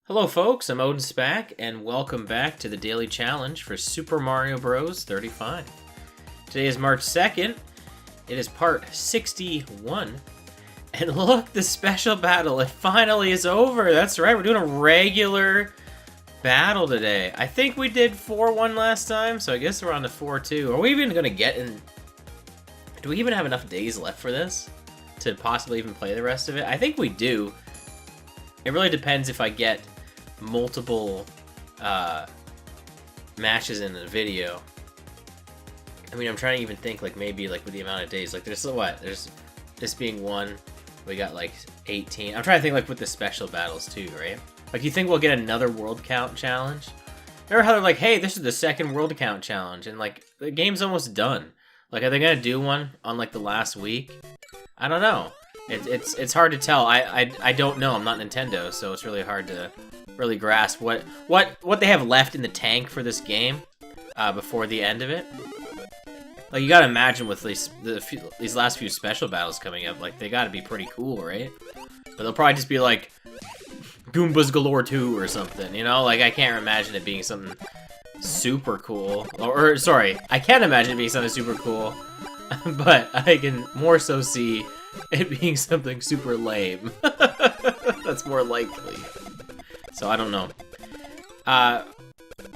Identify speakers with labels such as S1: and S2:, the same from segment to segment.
S1: Hello folks, I'm OdinSpack, and welcome back to the Daily Challenge for Super Mario Bros. 35. Today is March 2nd, it is part 61, and look, the special battle, it finally is over! That's right, we're doing a regular battle today. I think we did 4-1 last time, so I guess we're on to 4-2. Are we even gonna get in... Do we even have enough days left for this to possibly even play the rest of it? I think we do. It really depends if I get multiple matches in the video. I mean, I'm trying to even think, like, maybe, like, with the amount of days. Like, there's what? There's this being one. We got, like, 18. I'm trying to think, like, with the special battles, too, right? Like, you think we'll get another world count challenge? Remember how they're like, hey, this is the second world count challenge, and, like, the game's almost done. Like, are they gonna do one on, like, the last week? I don't know. It's hard to tell. I don't know. I'm not Nintendo, so it's really hard to really grasp what they have left in the tank for this game before the end of it. Like, you gotta imagine with these last few special battles coming up, like, they gotta be pretty cool, right? But they'll probably just be like Goombas Galore 2 or something, you know? Like, I can't imagine it being something super cool. Or sorry, I can imagine it being something super cool, but I can more so see it being something super lame. That's more likely. So I don't know.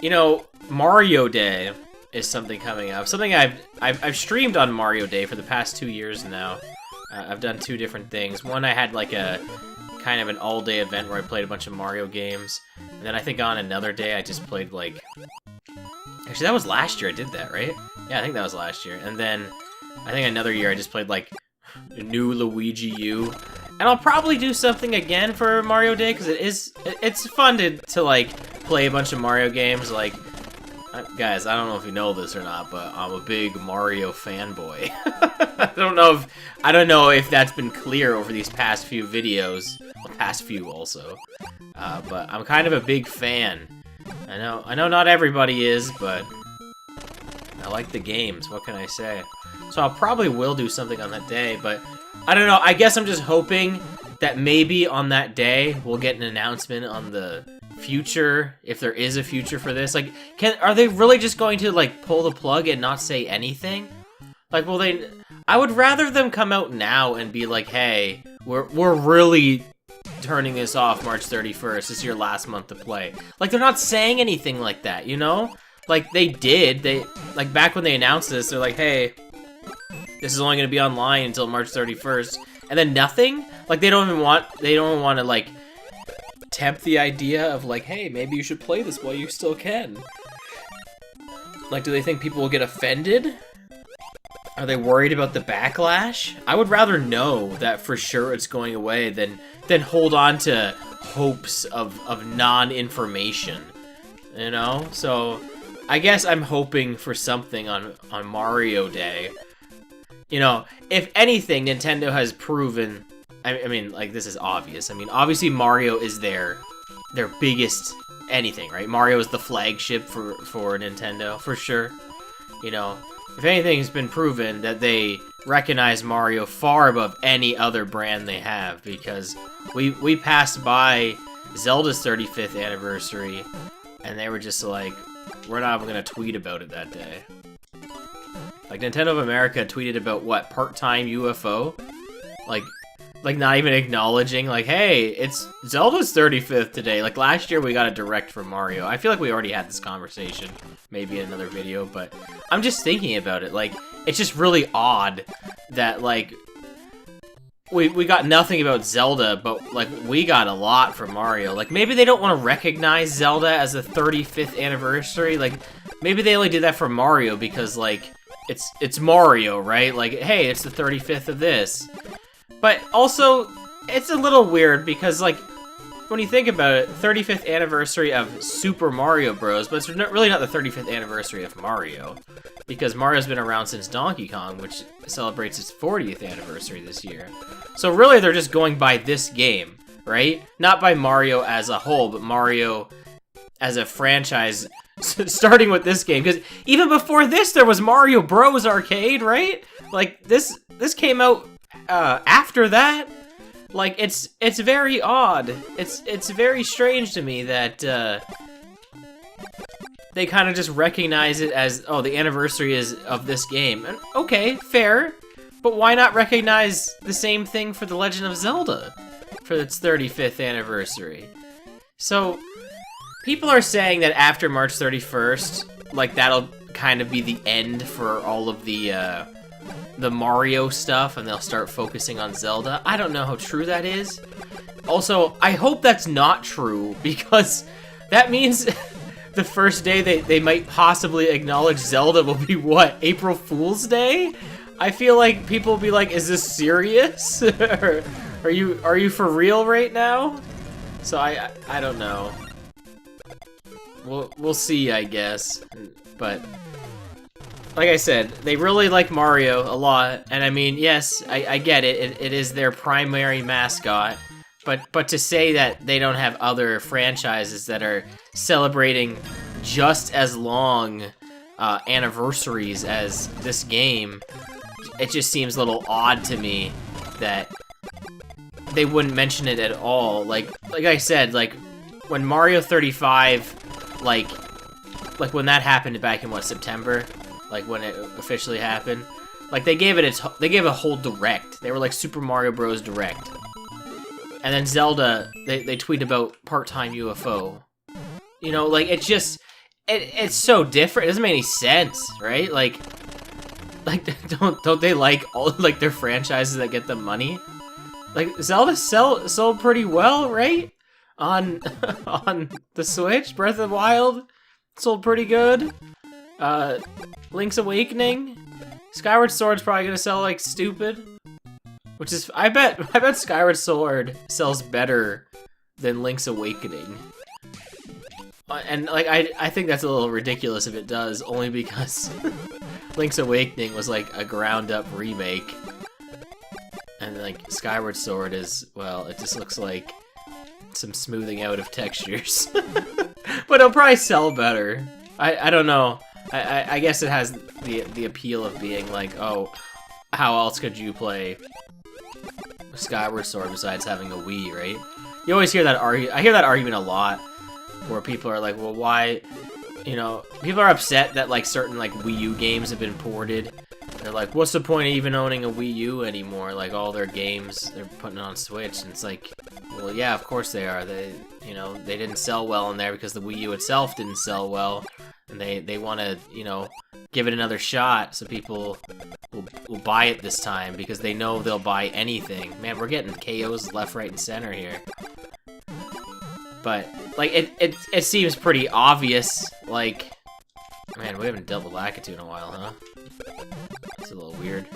S1: You know, Mario Day is something coming up. Something I've streamed on Mario Day for the past 2 years now. I've done two different things. One, I had like a kind of an all-day event where I played a bunch of Mario games. And then I think on another day I just played like... Actually, that was last year I did that, right? Yeah, I think that was last year. And then I think another year I just played like New Luigi U. And I'll probably do something again for Mario Day, because it's fun to like play a bunch of Mario games. Like, guys, I don't know if you know this or not, but I'm a big Mario fanboy. I don't know if that's been clear over these past few videos, well, past few also. But I'm kind of a big fan. I know not everybody is, but I like the games. What can I say? So I probably will do something on that day, but I don't know. I guess I'm just hoping that maybe on that day we'll get an announcement on the future, if there is a future for this. Like, are they really just going to like pull the plug and not say anything? Like, will they? I would rather them come out now and be like, "Hey, we're really turning this off March 31st. This is your last month to play." Like, they're not saying anything like that, you know? Like, they did. They, like, back when they announced this, they're like, "Hey, this is only going to be online until March 31st. And then nothing? Like, they don't want to, like, tempt the idea of, like, hey, maybe you should play this while you still can. Like, do they think people will get offended? Are they worried about the backlash? I would rather know that for sure it's going away than hold on to hopes of non-information, you know? So, I guess I'm hoping for something on Mario Day. You know, if anything, Nintendo has proven... I mean, like, this is obvious. I mean, obviously Mario is their biggest anything, right? Mario is the flagship for Nintendo, for sure. You know, if anything, it's been proven that they recognize Mario far above any other brand they have, because we passed by Zelda's 35th anniversary, and they were just like, we're not even going to tweet about it that day. Like, Nintendo of America tweeted about, what, part-time UFO? Like, not even acknowledging, like, hey, it's Zelda's 35th today. Like, last year we got a direct from Mario. I feel like we already had this conversation, maybe in another video, but I'm just thinking about it. Like, it's just really odd that, like, we got nothing about Zelda, but, like, we got a lot from Mario. Like, maybe they don't want to recognize Zelda as the 35th anniversary. Like, maybe they only did that for Mario because, like, it's Mario, right? Like, hey, it's the 35th of this. But also, it's a little weird because, like, when you think about it, 35th anniversary of Super Mario Bros., but it's really not the 35th anniversary of Mario, because Mario's been around since Donkey Kong, which celebrates its 40th anniversary this year. So really, they're just going by this game, right? Not by Mario as a whole, but Mario as a franchise, starting with this game. Because even before this, there was Mario Bros. Arcade, right? Like, this came out after that. Like, it's very odd. It's very strange to me that, they kind of just recognize it as, oh, the anniversary is of this game. And, okay, fair. But why not recognize the same thing for The Legend of Zelda for its 35th anniversary? So, people are saying that after March 31st, like, that'll kind of be the end for all of the Mario stuff, and they'll start focusing on Zelda. I don't know how true that is. Also, I hope that's not true, because that means the first day they might possibly acknowledge Zelda will be, what, April Fool's Day? I feel like people will be like, is this serious? Are you for real right now? So I don't know. We'll see, I guess. But like I said, they really like Mario a lot, and I mean, yes, I get it. It is their primary mascot, but to say that they don't have other franchises that are celebrating just as long anniversaries as this game, it just seems a little odd to me that they wouldn't mention it at all. Like I said, like when Mario 35, like when that happened back in what, September, like when it officially happened, like they gave a whole direct. They were like Super Mario Bros. Direct, and then Zelda, they tweet about part-time UFO. You know, like it's just it's so different. It doesn't make any sense, right? Like don't they like all like their franchises that get them money? Like Zelda sold pretty well, right? On on the Switch, Breath of the Wild sold pretty good. Link's Awakening, Skyward Sword's probably gonna sell like stupid, which is I bet Skyward Sword sells better than Link's Awakening. And like I think that's a little ridiculous if it does, only because Link's Awakening was like a ground-up remake, and like Skyward Sword is, well, it just looks like some smoothing out of textures. But it'll probably sell better. I don't know. I guess it has the appeal of being like, oh, how else could you play Skyward Sword besides having a Wii, right? You always hear that I hear that argument a lot, where people are like, well, why, you know, people are upset that like certain like Wii U games have been ported. They're like, what's the point of even owning a Wii U anymore? Like all their games, they're putting on Switch, and it's like, well, yeah, of course they are. They, you know, they didn't sell well in there because the Wii U itself didn't sell well, and they want to, you know, give it another shot so people will buy it this time because they know they'll buy anything. Man, we're getting KOs left, right, and center here. But like it seems pretty obvious. Like, man, we haven't dealt with Lakitu in a while, huh? It's a little weird.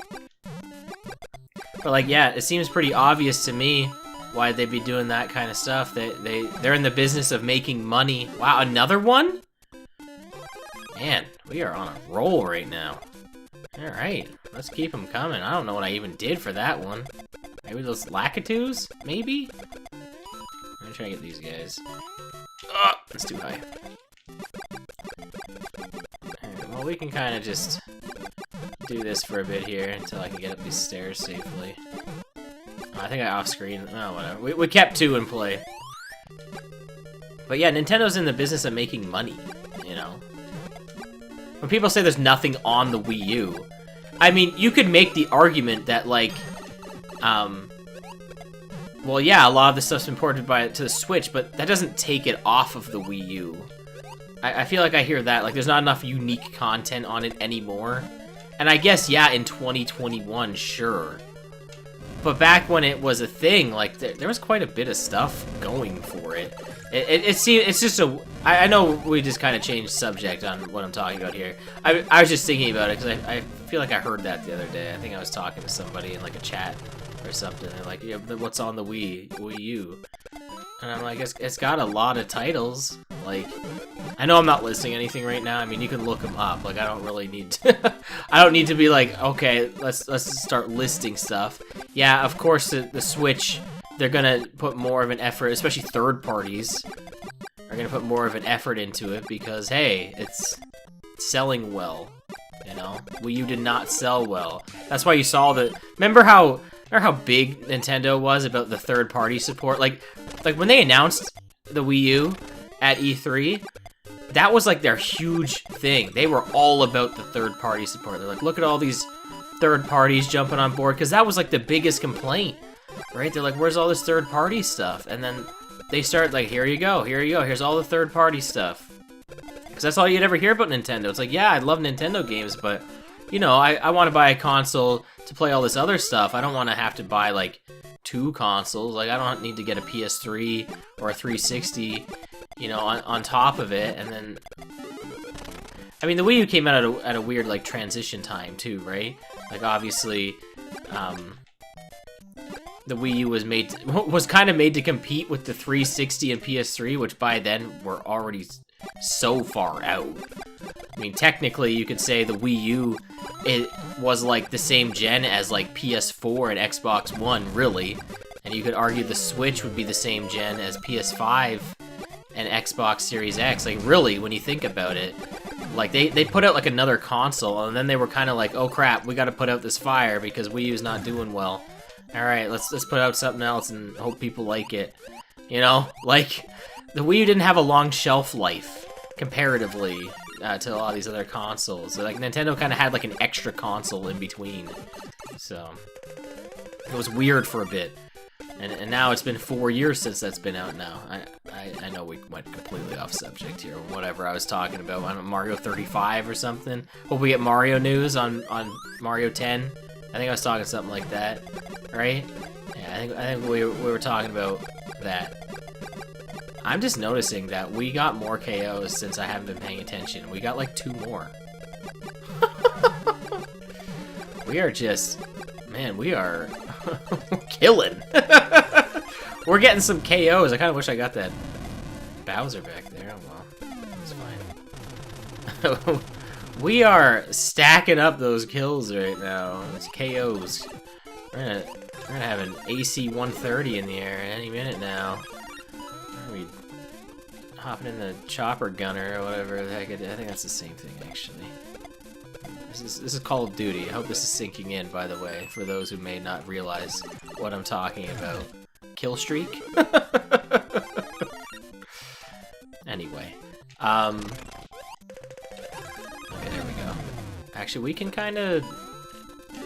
S1: But like, yeah, it seems pretty obvious to me why they'd be doing that kind of stuff. They're in the business of making money. Wow, another one? Man, we are on a roll right now. All right, let's keep them coming. I don't know what I even did for that one. Maybe those Lakitus? Maybe? I'm gonna try to get these guys. Oh, that's too high. Alright, well, we can kind of just do this for a bit here until I can get up these stairs safely. Oh, I think I off-screen. Oh, whatever. We kept two in play. But yeah, Nintendo's in the business of making money, you know? When people say there's nothing on the Wii U, I mean, you could make the argument that, like, well, yeah, a lot of the stuff's been ported to the Switch, but that doesn't take it off of the Wii U. I feel like I hear that. Like, there's not enough unique content on it anymore. And I guess, yeah, in 2021, sure. But back when it was a thing, like, there was quite a bit of stuff going for it. It seems, it's just a... I know we just kind of changed subject on what I'm talking about here. I was just thinking about it, because I feel like I heard that the other day. I think I was talking to somebody in, like, a chat or something. They're like, yeah, what's on the Wii U? And I'm like, it's got a lot of titles. Like, I know I'm not listing anything right now. I mean, you can look them up. Like, I don't really need to... I don't need to be like, okay, let's start listing stuff. Yeah, of course, the Switch, they're gonna put more of an effort, especially third parties, are gonna put more of an effort into it because, hey, it's selling well, you know? Wii U did not sell well. That's why you saw the... Remember how how big Nintendo was about the third-party support? Like when they announced the Wii U at E3, that was like their huge thing. They were all about the third-party support. They're like, look at all these third parties jumping on board, because that was like the biggest complaint, right? They're like, where's all this third-party stuff? And then they start like, here you go, here's all the third-party stuff. Because that's all you'd ever hear about Nintendo. It's like, yeah, I love Nintendo games, but, you know, I want to buy a console to play all this other stuff. I don't want to have to buy, like, 2 consoles. Like, I don't need to get a PS3 or a 360, you know, on top of it. And then, I mean, the Wii U came out at a weird, like, transition time, too, right? Like, obviously, the Wii U was kind of made to compete with the 360 and PS3, which by then were already so far out. I mean, technically, you could say the Wii U, it was like the same gen as like PS4 and Xbox One, really. And you could argue the Switch would be the same gen as PS5 and Xbox Series X. Like, really, when you think about it. Like, they put out like another console, and then they were kind of like, oh crap, we gotta put out this fire because Wii U's not doing well. Alright, let's put out something else and hope people like it. You know? Like, the Wii U didn't have a long shelf life, comparatively, to a lot of these other consoles. So, like, Nintendo kind of had, like, an extra console in between. So, it was weird for a bit. And now it's been 4 years since that's been out now. I know we went completely off subject here, whatever I was talking about. I don't know, Mario 35 or something? Hope we get Mario news on Mario 10. I think I was talking something like that, right? Yeah, I think we were talking about that. I'm just noticing that we got more KOs since I haven't been paying attention. We got like 2 more. We are just, man, we are killing. We're getting some KOs. I kind of wish I got that Bowser back there. Oh well, it's fine. We are stacking up those kills right now. Those KOs. We're gonna have an AC 130 in the air any minute now. Are we hopping in the chopper gunner or whatever the heck? I think that's the same thing, actually. This is Call of Duty. I hope this is sinking in, by the way, for those who may not realize what I'm talking about. Kill streak? Anyway. Okay, there we go. Actually, we can kind of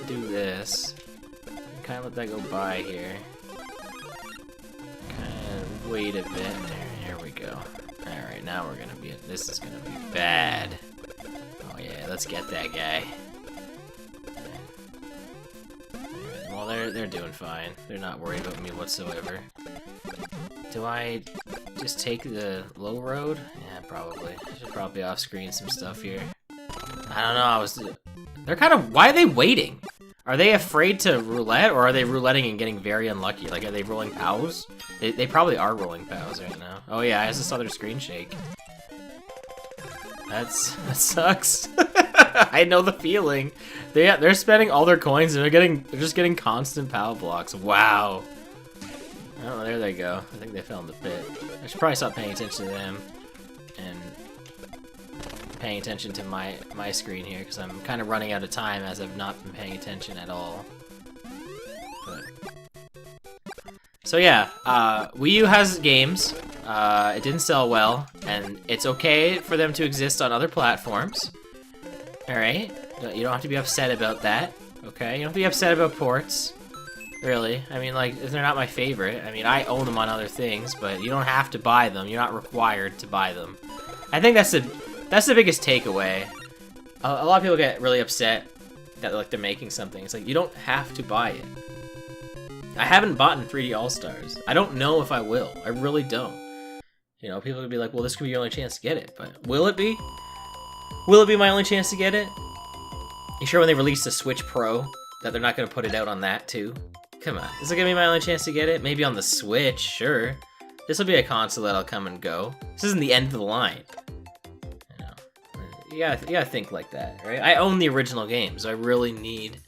S1: do this. Kind of let that go by here. Kind of wait a bit. There we go. Alright, now we're gonna be... This is gonna be bad. Oh yeah, let's get that guy. Well, they're doing fine. They're not worried about me whatsoever. Do I just take the low road? Yeah, probably. I should probably off-screen some stuff here. I don't know, They're kind of... Why are they waiting? Are they afraid to roulette, or are they rouletting and getting very unlucky? Like, are they rolling POWs? They probably are rolling POWs right now. Oh yeah, I just saw their screen shake. That sucks. I know the feeling. They're spending all their coins and they're just getting constant POW blocks. Wow. Oh, there they go. I think they fell in the pit. I should probably stop paying attention to them and paying attention to my screen here, because I'm kind of running out of time as I've not been paying attention at all. But so yeah, Wii U has games. It didn't sell well, and it's okay for them to exist on other platforms. Alright? You don't have to be upset about that, okay? You don't have to be upset about ports. Really. I mean, like, they're not my favorite. I mean, I own them on other things, but you don't have to buy them. You're not required to buy them. I think that's the biggest takeaway. A lot of people get really upset that, like, they're making something. It's like, you don't have to buy it. I haven't bought in 3D All-Stars. I don't know if I will. I really don't. You know, people would be like, well, this could be your only chance to get it, but will it be? Will it be my only chance to get it? You sure when they release the Switch Pro that they're not going to put it out on that, too? Come on. Is it going to be my only chance to get it? Maybe on the Switch, sure. This will be a console that'll come and go. This isn't the end of the line. You know, you gotta think like that, right? I own the original games. I really need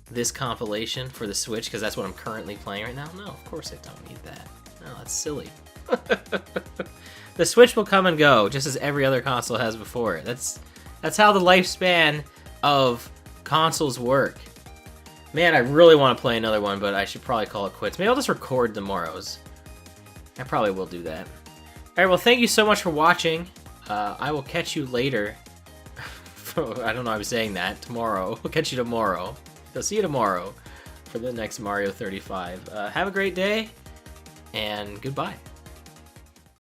S1: this compilation for the Switch because that's what I'm currently playing right now. No, of course I don't need that. No, that's silly. The Switch will come and go, just as every other console has before it. That's how the lifespan of consoles work. Man, I really want to play another one, but I should probably call it quits. Maybe I'll just record tomorrow's. I probably will do that. Alright, well, thank you so much for watching. I will catch you later. I don't know why I'm saying that. Tomorrow. We'll catch you tomorrow. I'll see you tomorrow for the next Mario 35. Have a great day, and goodbye.